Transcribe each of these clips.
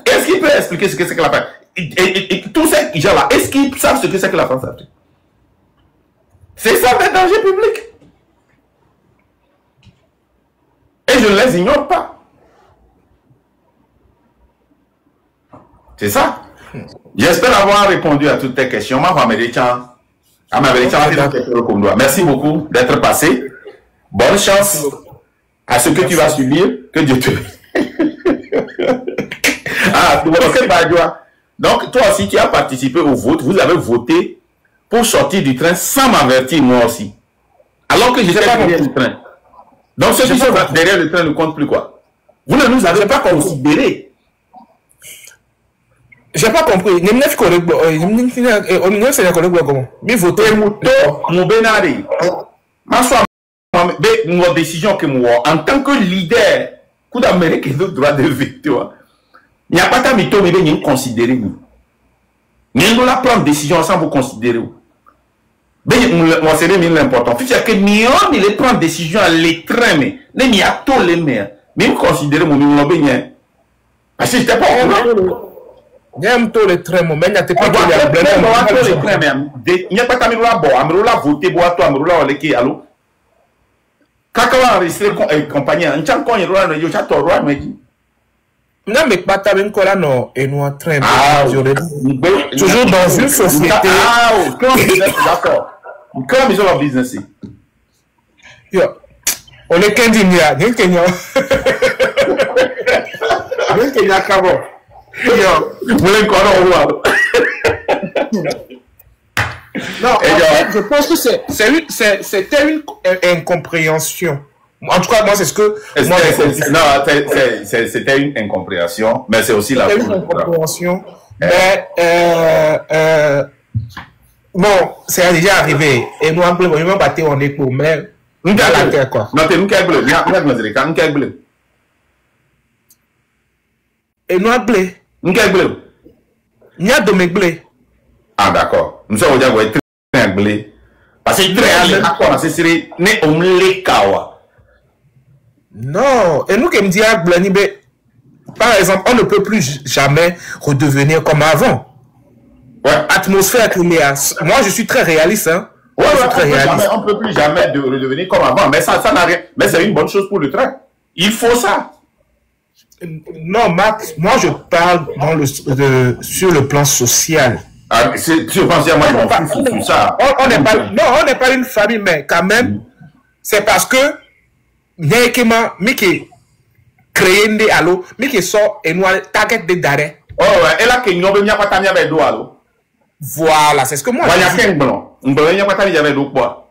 Est-ce qu'il peut expliquer ce que c'est que la France? Et tous ces gens-là, est-ce qu'ils savent ce que c'est que la France-Afrique? C'est ça le danger public. Et je ne les ignore pas. C'est ça. J'espère avoir répondu à toutes tes questions. Merci beaucoup d'être passé. Bonne chance à ce que tu vas subir. Que Dieu te... Donc, toi aussi, tu as participé au vote. Vous avez voté pour sortir du train sans m'avertir, moi aussi. Alors que j'étais derrière le train. Donc, ceux qui sont derrière le train ne comptent plus quoi. Vous ne nous avez pas considéré. J'ai pas compris. Mon décision que moi, en tant que leader, coup d'Amérique et d'autres droits de veto, il n'y a pas de mytho, mais il considérer nous. Nous la prendre décision sans vous considérer. Moi, c'est l'important. C'est que nous, il prend décision à l'étrain, mais il y a tous les maires. Mais vous considérez mon nom bien. Parce que je n'étais pas au courant. J'aime tous les trains, mais il n'y a pas de il n'y a pas de voté, allô. Quand on a enregistré compagnie, on a non, mais pas ta même là, non, et nous en train de toujours dans une société. Ah, d'accord. Comme ils ont leur business. On est qu'Indiens, ni Kenya. Ni Kenya, comment? Vous voulez encore voir? Non, en fait, je pense que c'était une incompréhension. En tout cas, moi, c'est ce que... C'était une incompréhension, mais c'est aussi la... C'était une incompréhension, mais... bon, c'est déjà arrivé. Et nous, on peut battre en écho, mais... Non, c'est nous qui est bleu. Et nous, on blé. Nous qui est bleu. Il y a de mes blés. Ah, d'accord. Nous sommes déjà très blé. Parce que très c'est né au kawa. Non, et nous qui me disons, par exemple, on ne peut plus jamais redevenir comme avant. Ouais. Atmosphère qu'il y a. Moi, je suis très réaliste. Hein. Ouais, on ne peut plus jamais redevenir comme avant. Mais ça n'a rien. Mais c'est une bonne chose pour le train. Il faut ça. Non, Max, moi je parle sur le plan social. Ah, je pense à moi, ça. On n'est pas une famille, mais quand même, c'est parce que Miki créé des allo, Miki sort et nous target des daré. Oh ouais, et là que nous venons pas t'amener avec d'eau allo. Voilà, c'est ce que moi. Voilà, qu'un blanc. On peut venir pas t'amener avec d'eau quoi.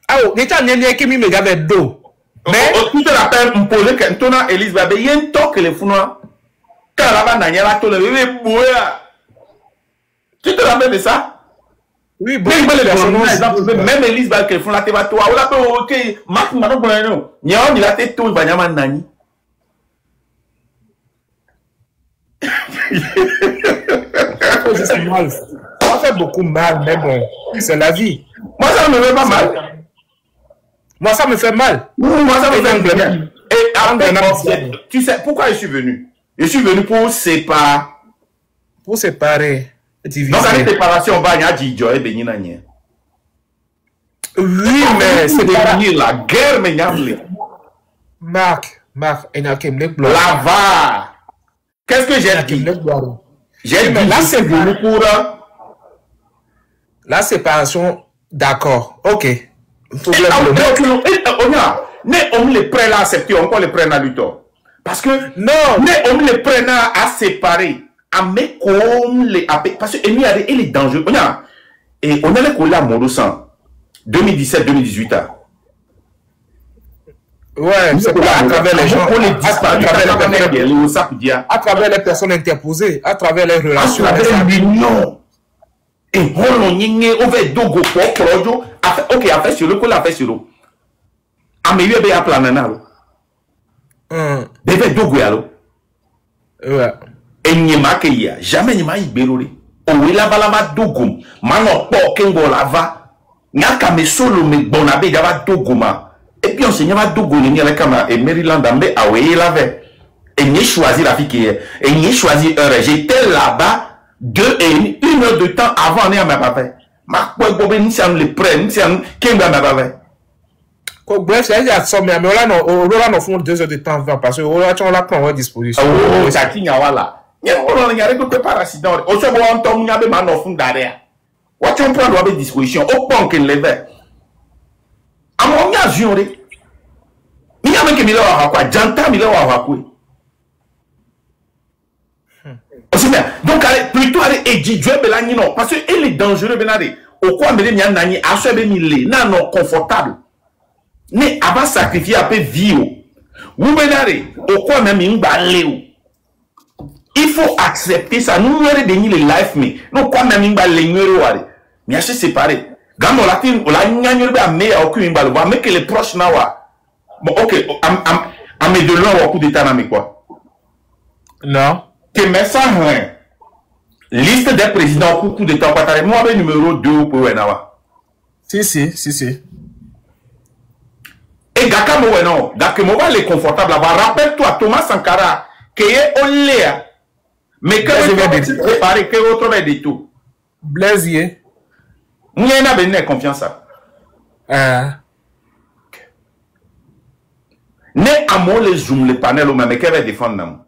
Ah oh, n'est-ce pas qui me avec d'eau. Mais tu te rappelles, on posait que Tona Elise Babé, il y a un toc que les founois. Quand la bande n'a pas le bébé bouilla. Tu te rappelles de ça? Oui, bon. Même Elise Babé, que les founois, tu vas toi. On l'a pas ok. Marc Manon Bono. Il y a un il a été tout, il va y avoir un nani. Ça fait beaucoup mal, mais bon, c'est la vie. Moi, ça ne me fait pas mal. Moi, ça me fait mal. Moi, ça me fait mal. Et après, tu sais pourquoi je suis venu? Je suis venu pour séparer. Pour séparer. Donc, la séparation, on va y aller, Béninanie. Oui, mais c'est devenu la guerre, mais Marc, Lava. Qu'est-ce que j'ai dit? J'ai dit, là, c'est venu pour la séparation, d'accord, ok. On les prenne à accepter, on les prenne à lutter. Parce que, non, on les prenne à séparer. À mettre comme les. Parce que, il est dangereux. Et on a les collés à Morosan, 2017-2018. Ouais, c'est à travers les gens, à travers les personnes interposées, à travers les relations. À travers l'union. Et on va dogo pour ok, a fait sur le coup, a fait sur le. A meilleur bien à planana. Deve dogo alors. Ouais. Et n'y ma que ya, jamais n'y ma ibérolé. O la balama dogo. Mano po kengo lava. N'a qu'à me solo me bonabe d'ava dogo ma. Et puis on s'est dit, et Maryland, il avait. Et il a choisi la fille qui est. Et il a choisi heure. J'étais là-bas 1 heure de temps avant d'aller à ma papa. Ma quoi, Bobé, ni ça nous le prenne, ni ça nous. Qui m'a ma papa? Bref, il y a ça, mais là, on font 2 heures de temps avant parce que là, on l'a pris en disposition. Oh, ça qui n'y a pas. Il y a un préparation. Au second, on a besoin de fond derrière. What on prend à disposition. Au point qu'il lève. À mon avis, il y a un qui m'a quoi. J'entends, il a quoi. Donc, plutôt aller étudier non parce que il est dangereux benade. Au quoi me dire nani a so be mille na non confortable. Ne aba sacrifier un peu vie. Vous benade au quoi même ngba leu. Il faut accepter ça. Nous n'aurait de ni le life mais non quoi même ngba le ngero wale. Mais assez séparé. Gamo latin la nganyoro be me a aucun ngba le va mais que les proches na wa. Bon OK, am de loin au coup d'état na me quoi. Non. Que mais ça liste des présidents au coup de temps moi le numéro 2 pour Wenawa. Si. Et Gakamo non, Gakamo va les confortable avoir. Rappelle-toi Thomas Sankara qui est au Léa. Mais que je vais te préparer que autre va de tout. Blaisier. Nous y a bien confiance ça. Ne amo les zoom les panels au même que va défendre nam.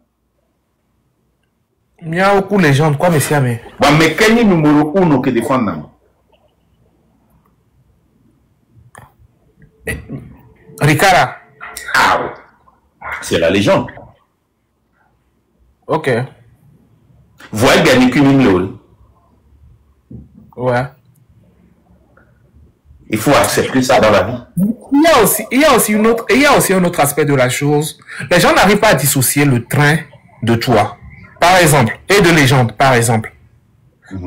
Il y a beaucoup de légendes, quoi, monsieur, mais. Mais quel est le numéro 1 que défend Riccara. Ah, c'est la légende. Ok. Voyez gagner qu'une lol. Ouais. Il faut accepter ça dans la vie. Il y a aussi un autre aspect de la chose. Les gens n'arrivent pas à dissocier le train de toi. Par exemple, et de légende, par exemple.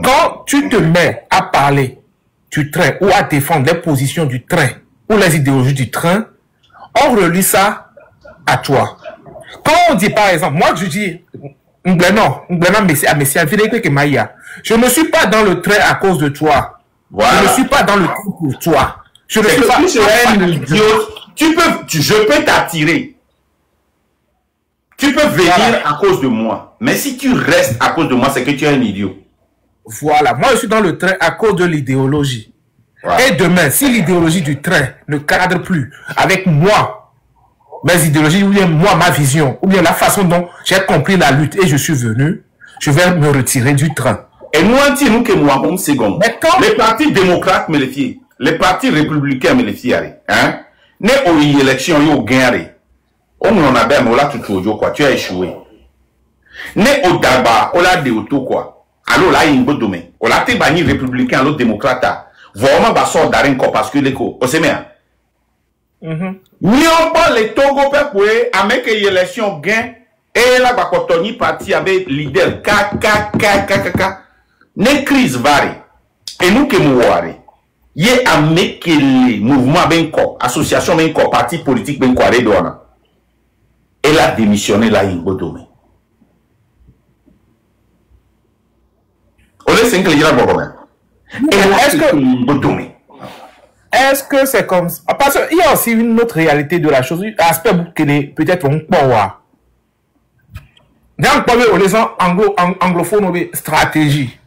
Quand tu te mets à parler du train ou à défendre les positions du train ou les idéologies du train, on relie ça à toi. Quand on dit, par exemple, moi je dis, je ne suis pas dans le train à cause de toi. Voilà. Je ne suis pas dans le train pour toi. Je ne suis pas... un idiot. Je peux t'attirer. Tu peux venir à cause de moi. Mais si tu restes à cause de moi, c'est que tu es un idiot. Voilà. Moi, je suis dans le train à cause de l'idéologie. Voilà. Et demain, si l'idéologie du train ne cadre plus avec moi, mes idéologies, ou bien moi, ma vision, ou bien la façon dont j'ai compris la lutte et je suis venu, je vais me retirer du train. Et nous, on dit nous que moi, bon, c'est bon. Les partis démocrates me les fient. Les partis républicains me les fient. Hein? Ne aux élections, ils ont gagné. On en a bien, mais on l'a tout quoi. Tu as échoué. Ne au Daba, on l'a dit au tout quoi. Alors là, il y a un beau domaine. On l'a été banni républicain, l'autre démocrate. Vraiment, bah, sort d'arène quoi, parce que l'écho. On sait bien. Ni on parle les Togo pour avec l'élection gain. Et là, bah, quand on y parti avec leader, ne crise varie. Et nous, que nous voyons. Il y a un mec qui est mouvement ben quoi, association ben quoi, parti politique ben quoi, redouana. Elle a démissionné là, il y a un domaine. On est 5 les gens est-ce que c'est comme ça? Parce qu'il y a aussi une autre réalité de la chose, un aspect qui est peut-être un peu voir. Dans les gens anglophones, stratégie.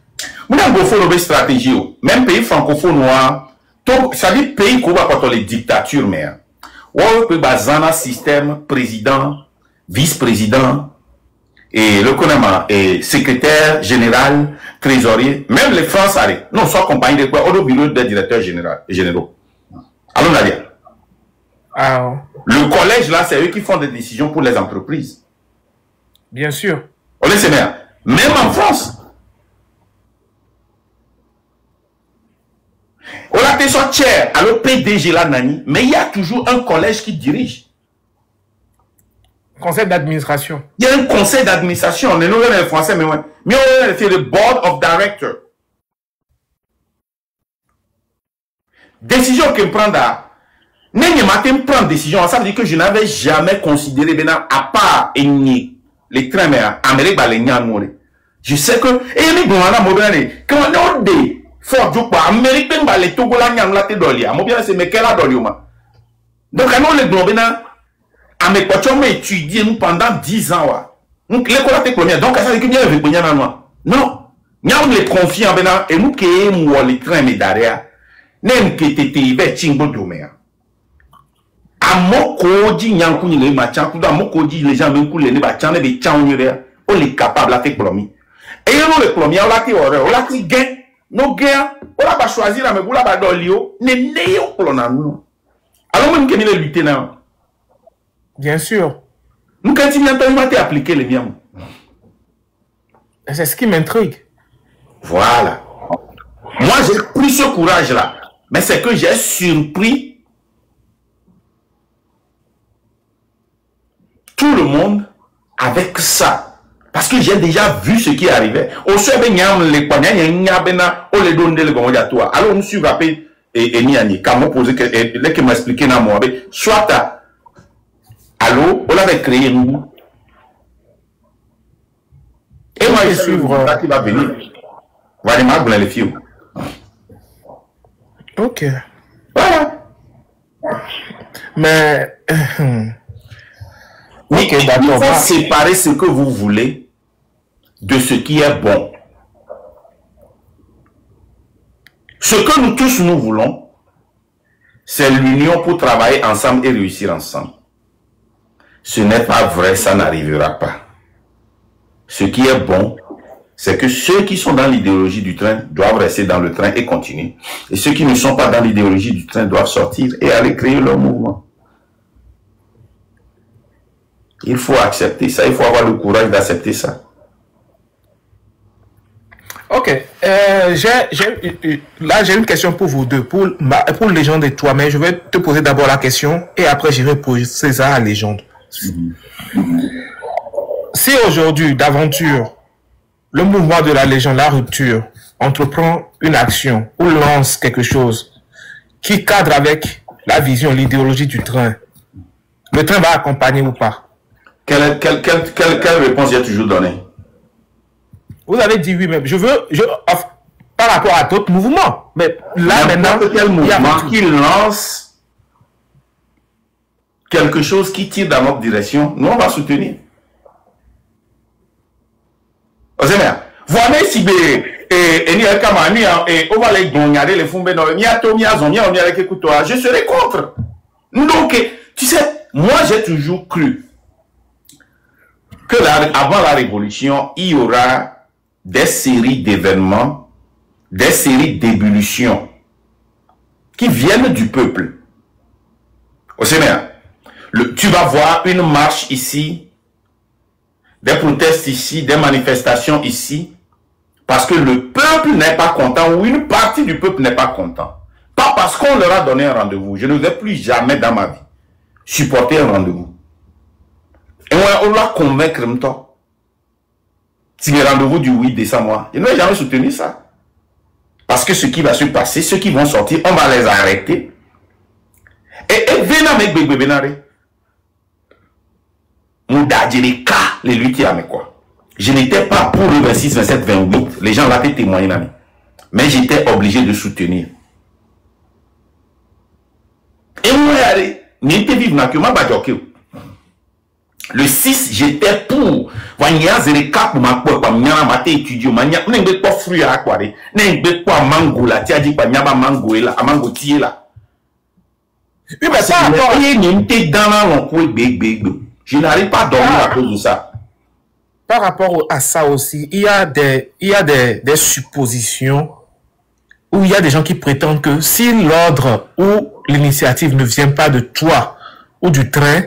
Nous avons stratégie. Même pays francophone, ça dit pays qui va contre les dictatures, mais on peut baser un système président, vice-président, et le connaissement, et secrétaire général, trésorier, même les Français, non, soit compagnie de quoi, au bureau des directeurs généraux. Allons Nadia. Le collège, là, c'est eux qui font des décisions pour les entreprises. Bien sûr. On le sait bien. Même en France. On a été soit chair, alors PDG là, Nani, mais il y a toujours un collège qui dirige. Conseil d'administration. Il y a un conseil d'administration. On est nous les Français, mais on fait le board of directors. Décision que prendre à N'est matin prendre décision, ça veut dire que je n'avais jamais considéré Bénin à part les trains mais Amérique je sais que et les bon on a quand on dit Fort Jokpa Amérique ben les Togo la nyam la te dolia mo bien c'est mais quelle a dolio ma Donc, nous, les globina, à mes potes, on étudié nous pendant 10 ans. Donc, l'école a été première. Donc, ça veut dire qu'il y a un non. Nous avons les confiants, et nous qui sommes les trains médaillés, même qui étaient hivers, Chingo Domea. À Moko, dit Nyankou, les machins, à Moko, dit les gens, même pour les machins, les tchans, on est capable de faire promis. Et nous, les premiers, on l'a dit, on l'a dit, gain, nos gains, on l'a pas choisi, mais vous l'avez pas d'olio, n'est pas pour nous. Alors, même que nous les lieutenants. Bien sûr. Nous, quand il y a un peu appliqué les miens. C'est ce qui m'intrigue. Voilà. Moi, j'ai pris ce courage-là. Mais c'est que j'ai surpris tout le monde avec ça. Parce que j'ai déjà vu ce qui arrivait. Au sein de les poignets, il y a les donne les gomodiatoires. Alors, on me suit rapide et Niani. Quand on posait, les qui m'expliquaient dans moi, soit allô, on l'avait créé nous. Et moi, je suis là qui va venir. Voilà, vous les filles. Ok. Voilà. Mais. Ok, d'accord. Il faut séparer ce que vous voulez de ce qui est bon. Ce que nous tous nous voulons, c'est l'union pour travailler ensemble et réussir ensemble. Ce n'est pas vrai, ça n'arrivera pas. Ce qui est bon, c'est que ceux qui sont dans l'idéologie du train doivent rester dans le train et continuer. Et ceux qui ne sont pas dans l'idéologie du train doivent sortir et aller créer leur mouvement. Il faut accepter ça, il faut avoir le courage d'accepter ça. Ok, là j'ai une question pour vous deux, pour Légende et toi, mais je vais te poser d'abord la question et après je vais poser ça à Légende. Si aujourd'hui, d'aventure, le mouvement de la Légende, la rupture, entreprend une action ou lance quelque chose qui cadre avec la vision, l'idéologie du train, le train va accompagner ou pas? Quelle réponse j'ai toujours donnée? Vous avez dit oui, mais par rapport à d'autres mouvements. Mais là, maintenant, quel mouvement qui lance quelque chose qui tire dans notre direction, nous on va soutenir. Vous voyez si je serai contre. Donc, tu sais, moi j'ai toujours cru que avant la révolution, il y aura des séries d'événements, des séries d'ébullitions qui viennent du peuple. Au Sénat, tu vas voir une marche ici, des protestes ici, des manifestations ici, parce que le peuple n'est pas content ou une partie du peuple n'est pas content. Pas parce qu'on leur a donné un rendez-vous. Je ne vais plus jamais dans ma vie supporter un rendez-vous. Et on va convaincre toi. Si le rendez-vous du 8 décembre, je ne vais jamais soutenir ça. Parce que ce qui va se passer, ceux qui vont sortir, on va les arrêter. Et venez avec bébé Benare. Les lui qui a mis quoi. Je n'étais pas pour le 26, 27, 28. Les gens l'ont témoigné. Mais j'étais obligé de soutenir. Et moi, n'était vivre dans que le 6, j'étais pour. Je n'arrive pas à dormir à cause de ça. Par rapport à ça aussi, il y a des suppositions où il y a des gens qui prétendent que si l'ordre ou l'initiative ne vient pas de toi ou du train,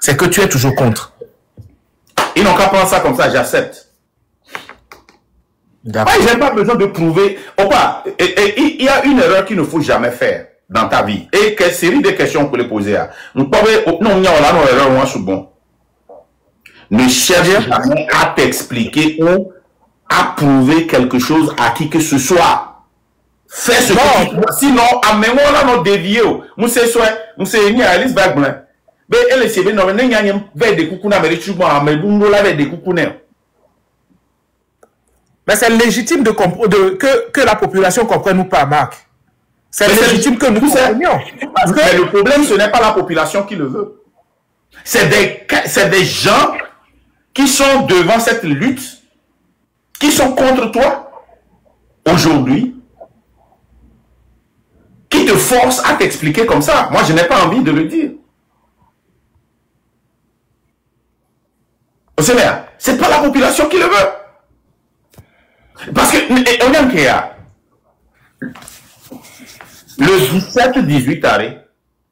c'est que tu es toujours contre. Ils n'ont qu'à prendre ça comme ça, j'accepte. D'accord. Je n'ai pas besoin de prouver. Il y a une erreur qu'il ne faut jamais faire dans ta vie. Et quelle série de questions pour les poser. Ne cherche jamais à t'expliquer ou à prouver quelque chose à qui que ce soit. Fais ce que tu veux. Sinon, amène-moi dans notre dévié. Moussé soin, moussé ni Alice Bagblin. Mais elle est sévère, non, mais n'y a pas de coucouna, mais tu vois, mais nous l'avons des coucounets. Mais c'est légitime que la population comprenne ou pas, Marc. C'est légitime que nous comprenions. Mais le problème, ce n'est pas la population qui le veut. C'est des gens qui sont devant cette lutte, qui sont contre toi, aujourd'hui, qui te forcent à t'expliquer comme ça. Moi, je n'ai pas envie de le dire. C'est pas la population qui le veut. Parce que, on a le 17-18 arrêt,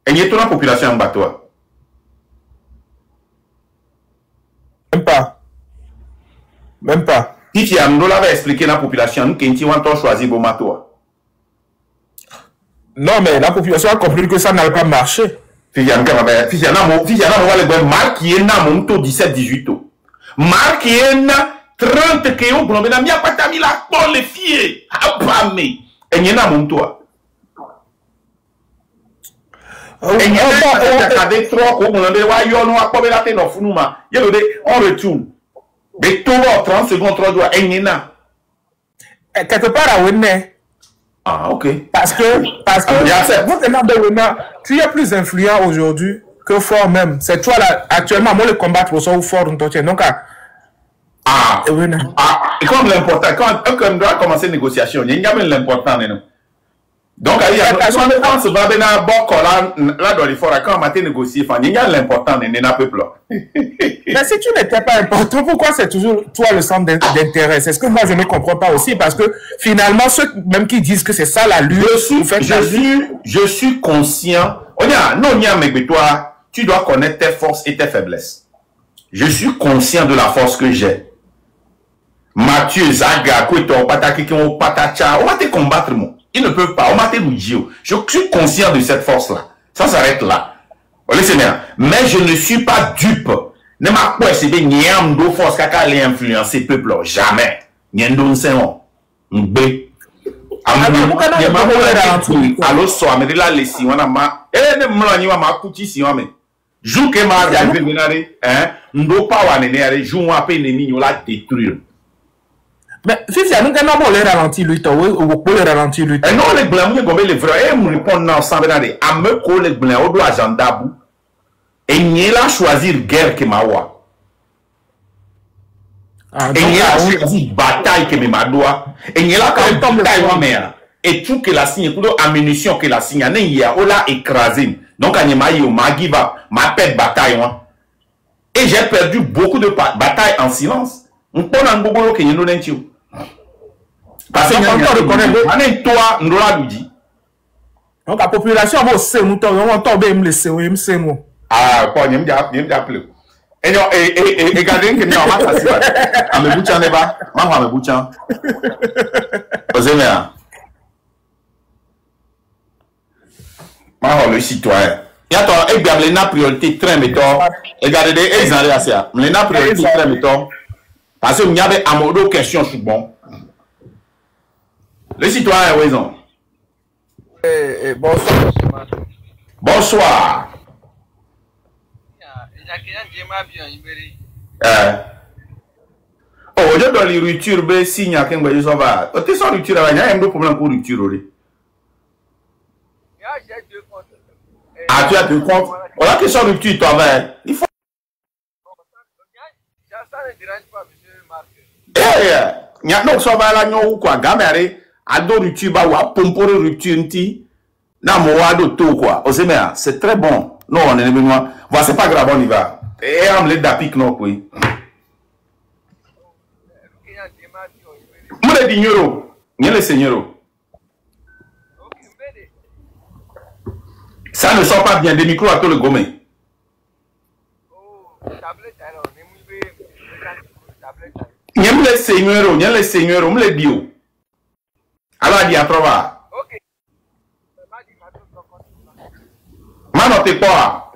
il y a toute la population en bateau. Même pas. Même pas. Si tu as expliqué à la population que tu as choisi bon bateau. Non, mais la population a compris que ça n'allait pas marcher. Si tu as marqué 17-18. Marqué 30 que vous avez mis à pas mis la toile fiée. Ah, pas mais. Et il y a mon toit. Et il y a des trois qu'on a des voyons, on a pas la tête dans Founouma. Il y a des, on retourne. Des 30 secondes, 3 doigts, et il y en a. Quelque part à Wenne. Ah, ok. Parce que, tu es plus influent aujourd'hui que fort même. C'est toi là, actuellement, moi le combattre pour ça ou fort, donc, et comme l'important, quand on doit commencer une négociation, il y a l'important, non? Donc, il y a quand se va bien là dans les forêts, quand on va négocier, il y a l'important, il n'y a peu plus. Mais si tu n'étais pas important, pourquoi c'est toujours toi le centre d'intérêt? C'est ce que moi je ne comprends pas aussi, parce que finalement, ceux même qui disent que c'est ça la lutte, je suis conscient. Non, mais toi, tu dois connaître tes forces et tes faiblesses. Je suis conscient de la force que j'ai. Mathieu, Zaga, Koueto, Pataki, Patacha, on va te combattre, moi. Ils ne peuvent pas, on va te bouger. Je suis conscient de cette force-là. Ça s'arrête là. Mais je ne suis pas dupe. Ne m'a pas essayé de niam do force kaka aller influencer le peuple. Jamais. Niendo nsemo. Mbe. Allo so amedela lesi wana ma. Ne mlo ni wa ma kuti si wa me. Jou ke ma ya venare, ndo pa wa nene ale jou wa pe ennemi yo la détruire. Mais si c'est nous qui avons les ralentis, lui, ou pour les ralentir, lui. Non, les blancs, comme les vrais, ils me répondent ensemble. À me coller les blancs, au doigt agenda. Et il a choisi guerre que mawa. Et il a choisi bataille que ma doigt. Et il a quand même bataille, et tout que la signe, pour ammunition que la signe, il y a, on l'a écrasé. Donc, on m'a give up, ma perte bataille, et j'ai perdu beaucoup de batailles en silence. On peut en beaucoup que nous n'en parce que toi, nous l'avons dit. Donc la population va se nous tomber me laisser nous. Ah, pas n'y a plus. Et regardez que nous avons passé. À me bouchan ne va, maman me bouchan. Osez bien. Maman le citoyen. Il y a toi, et bien la priorité très méthode. Regardez les exemples à ça. La priorité très méthode. Parce que il y avait à modo question sur bon. Le citoyen, raison. Bonsoir. Bonsoir. Oh, je dois les ruptures, mais si il y a qu'un peu de ça va. Tu es sans rupture, il y a un problème pour rupture. Ah, tu as deux comptes. Voilà que sans rupture, toi, il faut. Il y a donc ça va là, nous quoi, gamere. Ado rupture ba wa pompore rupture nti na mo wa do to quoi osemea c'est très bon non on est besoin voilà c'est pas grave on y va et on le dapic non quoi mule dignero le seigneur ça ne sort pas bien des micros à tout le gomme le seigneur on le bio. Alors, il y a trop bas. Mano, t'es pas.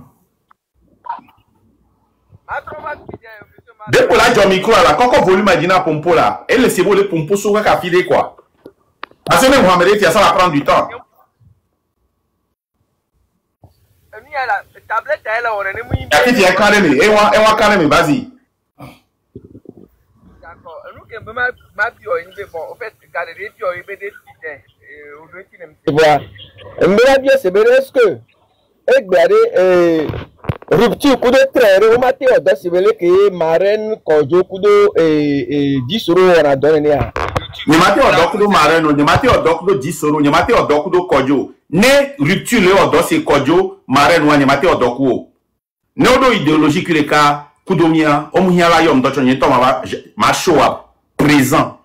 Dès que là, j'ai un micro là, quand on volume à dîner pompo là, et le cerveau de pompo sur la file quoi. Parce que même Mohamed, ça va prendre du temps. Il y a quand même, et on quand même, vas-y. Mais bien, c'est bien, est-ce que, rupture, coup de train, on m'a dit, c'est bien que marraine, quand je coup de 10 euros, on a donné. Nyamate odokudo marraine, nyamate odokudo 10 euros, nyamate odokudo kojo. Ne rupture le odo se kojo, marraine ou nyamate odokuo. Ne odo idéologie que le cas, kudomia, omuhia la yom docho nyeto ma show up, présent.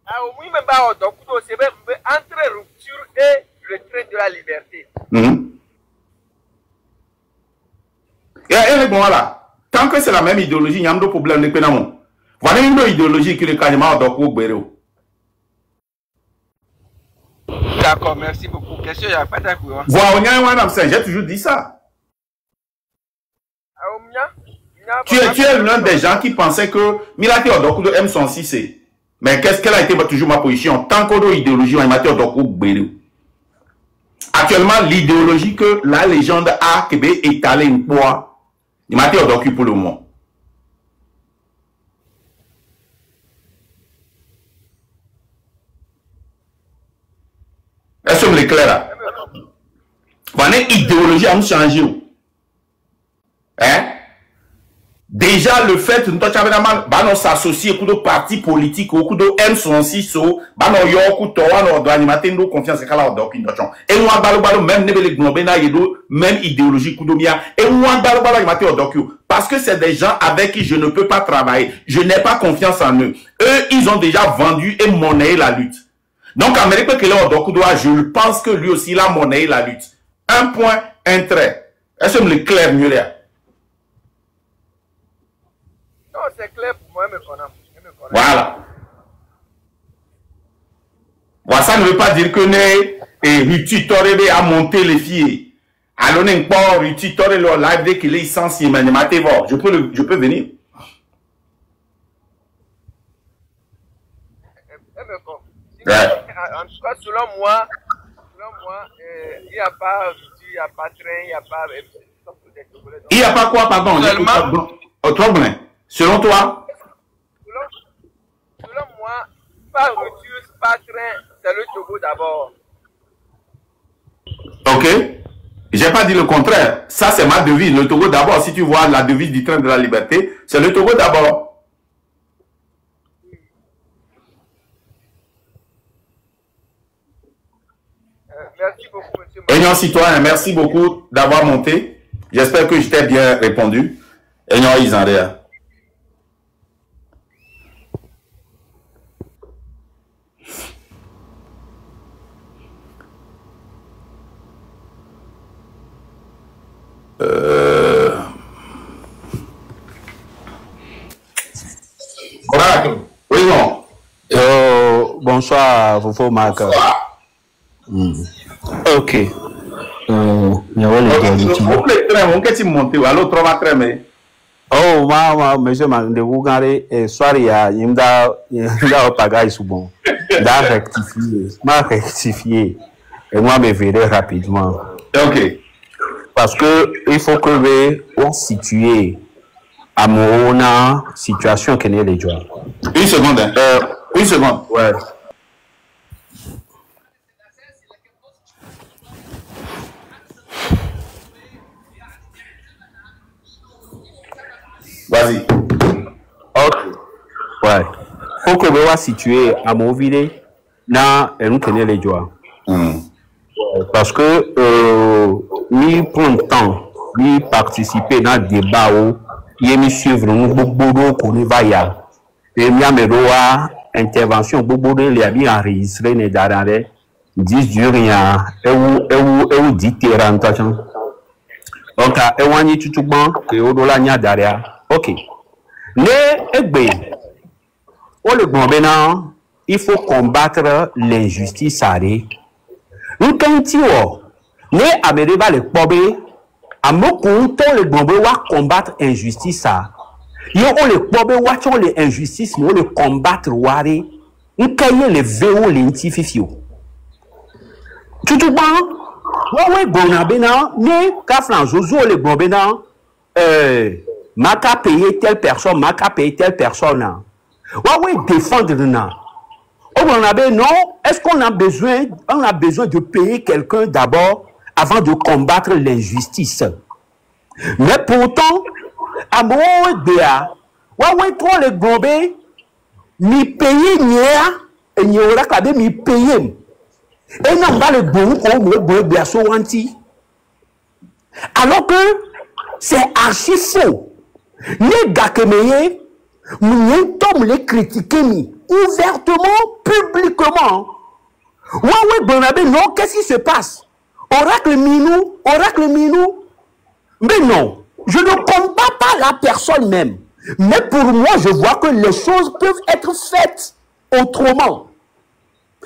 Ah oui, mais bah, odokudo, c'est bien, entre rupture et le train de la liberté. Et bon là, tant que c'est la même idéologie, il y a un problème de pénamon. Voilà une idéologie qui est le cas de D'accord, merci beaucoup. Question, il n'y a pas d'accord. Voilà, j'ai toujours dit ça. Tu es l'un des gens qui pensaient que Milati Odoku de M106. Mais qu'est-ce qu'elle a été toujours ma position? Tant que l'idéologie, on a été Odoku Béru. Actuellement, l'idéologie que la légende a étalée une fois, il m'a été Odoku pour le moment. Est-ce que vous l'éclairez là? Voilà, l'idéologie a changé. Hein? Déjà, le fait que nous s'associer à des partis politiques, au coup de M106, nous avons animé nos confiance et nous avons même même idéologie et nous avons parce que c'est des gens avec qui je ne peux pas travailler. Je n'ai pas confiance en eux. Eux, ils ont déjà vendu et monnayé la lutte. Donc, Amérique, je pense que lui aussi, il a monnayé la lutte. Un point, un trait. Est-ce que vous l'éclairez mieux là? Non, c'est clair pour moi, je me connais. Voilà. Voilà, ça ne veut pas dire que Ruti Torebe a monté les filles. Alors, n'est pas Ruti Torebe le live dès qu'il est licencié, mais je peux venir. Ouais. En tout cas, selon moi, il n'y a pas Ruti, il n'y a pas train, il n'y a pas. Il n'y a pas quoi, pardon? Seulement. Selon toi? Selon moi, pas rupture, pas train, c'est le Togo d'abord. Ok. J'ai pas dit le contraire. Ça, c'est ma devise. Le Togo d'abord. Si tu vois la devise du train de la liberté, c'est le Togo d'abord. Merci beaucoup, monsieur. Union citoyen, merci beaucoup d'avoir monté. J'espère que je t'ai bien répondu. Union Isandéa. Oui, non. Bonsoir, Fofo Marc. Bonsoir. Ok. On Oh, monsieur de Gougare, soir, il y a un bagage bon. M'a rectifié. Et moi, me verrai rapidement. Ok. Parce que il faut que on situe à mon situation qui n'est les joies. Une seconde. Hein. Une seconde. Ouais. Vas-y. Ok. Ouais. Faut que vous situer à mon ville là et nous tenir les joies. Parce que ni prendre le temps, ni participer dans le débat où il me suivre nous beaucoup qu'on va y aller. Et miameroa intervention beaucoup de les bien enregistré ne darare 10 jours rien et dit terrain attention. Donc et wani tout bon que odola nya daria. OK. Ne egbe. Au le bon maintenant, il faut combattre l'injustice arrêt. Nous tentons, ne amériva le pobé, à mon compte, le bombé va combattre l'injustice. Yo on le pobé, watchons les injustices, nous le combattre, wari, nous caillons les véos, les intififio. Tout bon, ouais, bon, abénan, ne, kaflan, zozo, le bombé, m'a qu'à payer telle personne, m'a qu'à payer telle personne. Ouais, défendre, Au Burnabe, non. Est-ce qu'on a besoin de payer quelqu'un d'abord avant de combattre l'injustice? Mais pourtant, à mon idéal, ouais, trop les gobés, mi payer nia, et n'y aura qu'à mi payer. Et non, pas le bon, alors que c'est archi faux. Les gars que nous tombe les critiquer ouvertement, publiquement. Ouais, Burnabe, non, qu'est-ce qui se passe? Oracle Minou. Mais non, je ne combats pas la personne même. Mais pour moi, je vois que les choses peuvent être faites autrement.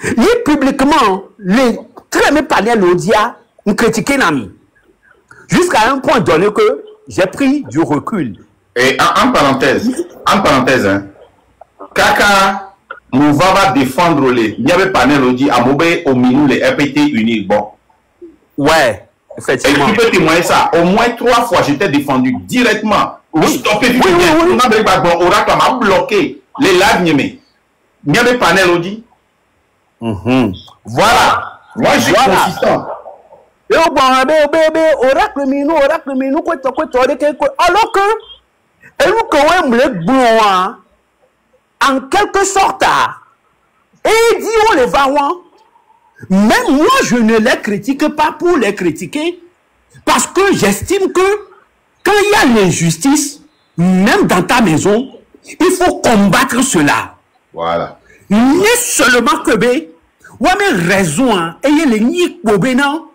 Et publiquement, les très mes panels audia ont critiqué Nami. Jusqu'à un point donné que j'ai pris du recul. Et en parenthèse, hein, Kaka nous va défendre les. Il y avait panel audio à Mobé au Minou les RPT uniques. Bon. Ouais, effectivement. Et tu peux témoigner ça. Au moins 3 fois, j'étais défendu directement. Oui. Stoppé. On a bloqué les lives. Il y avait panel audio. Voilà. Moi, je suis consistant. Et au Burnabe, oracle Minou, alors que, et nous quand même les blancs, en quelque sorte, et dit on les va, même moi je ne les critique pas pour les critiquer, parce que j'estime que quand il y a l'injustice, même dans ta maison, il faut combattre cela. Voilà. N'est seulement que ouais mais raison, et il y a les nids pour bénin.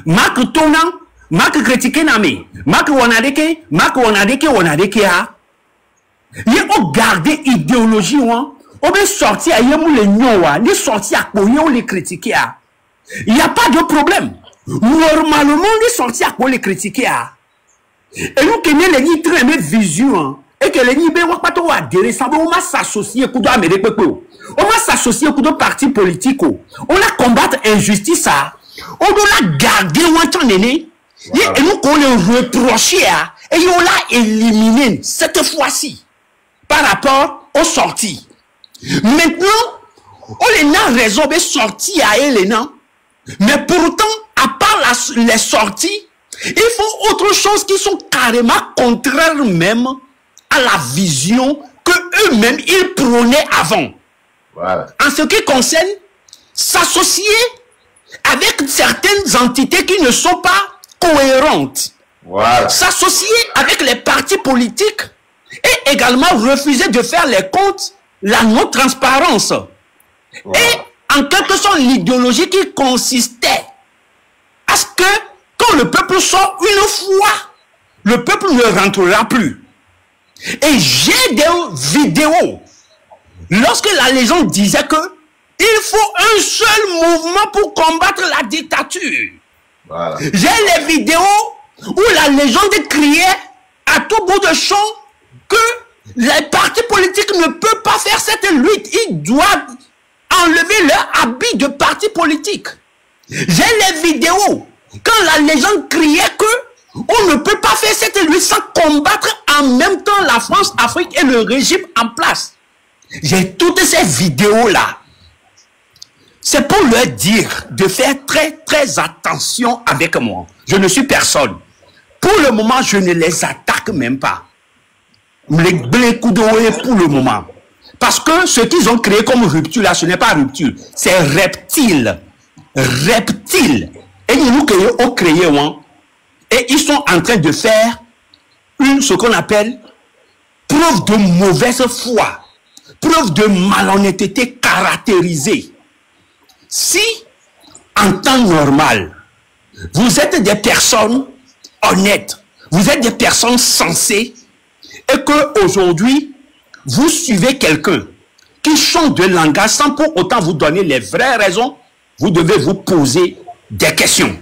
Marc Tonan, Marc critiqué Nami, Marc Wanadeke, ha. Il y a gardé idéologie, on va sortir à Yemou les Nyowa, les sortir à Koyon les critiquer. Il n'y a pas de problème. Normalement, les sortir à Koyon les critiquer. Et nous qui les nids très bien vision, et que les nids ben pas trop adhérer, ça va, on va s'associer à Koudo Amérique. On va s'associer à Koudo parti politique. On va combattre injustice. On doit garder un néné et nous qu'on le reprocher et on l'a éliminé cette fois-ci par rapport aux sorties. Maintenant, on a raison de sortir à Elena, mais pourtant, à part les sorties, il faut autre chose qui sont carrément contraires même à la vision que eux-mêmes ils prônaient avant. Voilà. En ce qui concerne s'associer avec certaines entités qui ne sont pas cohérentes. Voilà. S'associer avec les partis politiques et également refuser de faire les comptes, la non-transparence. Voilà. Et en quelque sorte, l'idéologie qui consistait à ce que quand le peuple sort une fois, le peuple ne rentrera plus. Et j'ai des vidéos lorsque la légende disait que il faut un seul mouvement pour combattre la dictature. Voilà. J'ai les vidéos où la légende criait à tout bout de champ que les partis politiques ne peuvent pas faire cette lutte. Ils doivent enlever leur habit de parti politique. J'ai les vidéos quand la légende criait que on ne peut pas faire cette lutte sans combattre en même temps la France, Afrique et le régime en place. J'ai toutes ces vidéos-là. C'est pour leur dire de faire très attention avec moi. Je ne suis personne. Pour le moment, je ne les attaque même pas. Les blécoudoués pour le moment. Parce que ce qu'ils ont créé comme rupture, là, ce n'est pas rupture. C'est reptile. Reptile. Et nous ont créé, et ils sont en train de faire ce qu'on appelle preuve de mauvaise foi. Preuve de malhonnêteté caractérisée. Si, en temps normal, vous êtes des personnes honnêtes, vous êtes des personnes sensées, et que aujourd'hui vous suivez quelqu'un qui change de langage sans pour autant vous donner les vraies raisons, vous devez vous poser des questions.